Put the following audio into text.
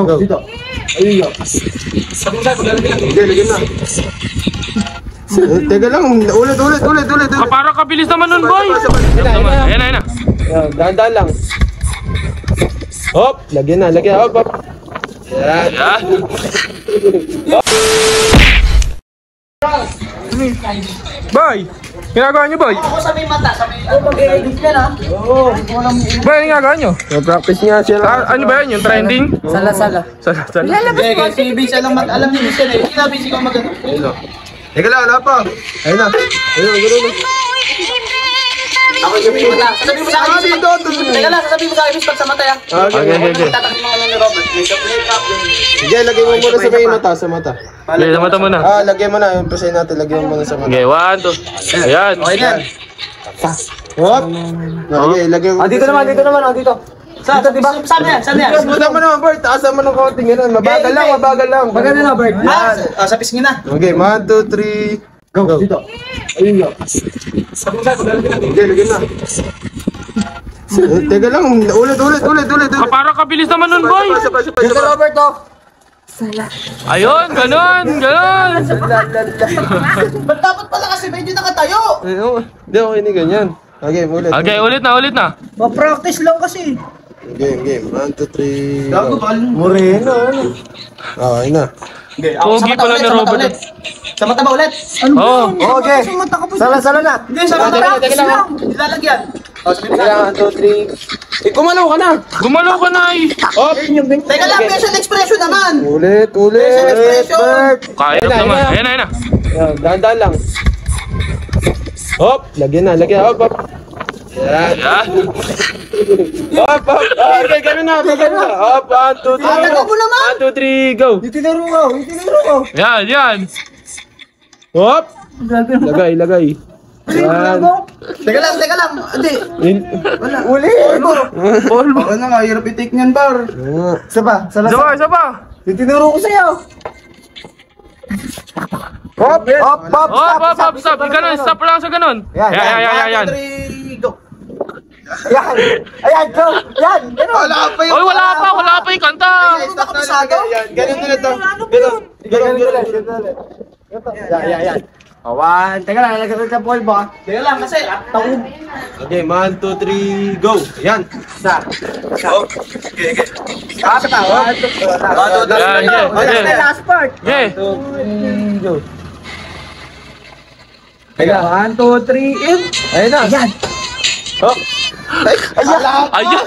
Go. Dito. Ayun. Sige, lagyan na. Teka lang, ulit. Parang kabilis naman nun, boy. Ayan na. Dahan-dahan lang. Hop, lagyan na. Hop. Yan. Boy, ginagawa nyo, boy? Ako sa may mata, sa may mag-edit yan ha. Oo. Boy, ano ginagawa nyo? Practice nga siya. Ano ba yan? Yung trending? Sala. Lalabas Si Vince alam ni Vince eh. Sinabi siya magano. Ayun. Teka lang, wala pa. Ayun na. Ayun. Ako yung mata. Sasabihin mo sa akin. Dito. Teka lang, sasabihin mo sa akin Vince pag sa mata ya. Okay. Tatakot mga ni Robert. Make up. Sige, lagay mo muna sa may mata, sa mata. Okay, sa mata mo na. Lagyan mo na. Yung presay natin, lagyan mo muna sa mata. Okay, 1, 2. Ayan. Okay na. Hop. Lagyan mo. Dito naman. Dito. Dito, diba? Saan yan? Buta mo naman, Bert. Taasan mo ng konting ganun. Mabagal lang. Maganda na, Bert. Sa pisngin na. Okay, 1, 2, 3. Go. Dito. Ayun. Sige, lagyan na. Teka lang, ulit. Parang kabilis naman nun, boy. Dito, Robert, oh. Ayun, ganun. Ba't dapat pala kasi medyo nakatayo? Hindi, okay ni ganyan. Okay, ulit. Okay, ulit na. Ma-practice lang kasi. Game. 1, 2, 3. Gago, bal. Moreno. Okay na. Pogi pala ni Robert. Sa mata ba ulit? Oo. Okay. Sala na. Hindi, sa mata lang. Nilalagyan. Teka, 1, 2, 3. Gumalaw ka na. Gumalaw ka na eh. Teka lang, facial expression naman. Ulit. Bert. Kaya naman. Ayan na. Dahan-dahan lang. Hop. Lagyan na. Hop. Yan. Hop. Okay, ganun na. Hop, 1, 2, 3. Tagal mo naman. 1, 2, 3, go. Itinuro ko. Yan. Hop. Lagay. Yan. Teka lang. Hindi. Uli. Ano nga, hirap i-take niyan, bar. Isa pa. Isa pa. Itinuro ko sa'yo. Hop. Stop. Ganun, stop lang sa ganun. Yan. 3, go. Ayan, go. Yan. Wala pa Oy, wala pa yung kanta. Stop na lang. Ganun na to. Ganun. Yan. Awan. Teka lang, nagkaroon sa polvo ah. Teka lang, kasi taog. Okay, 1, 2, 3, go. Yan. Isa. Okay. Isa pa. 1, 2, 3. Yan. Last part. Okay. 1, 2, 3, go. Teka, 1, 2, 3, Ayun na. Ayan. Oh. Ayun.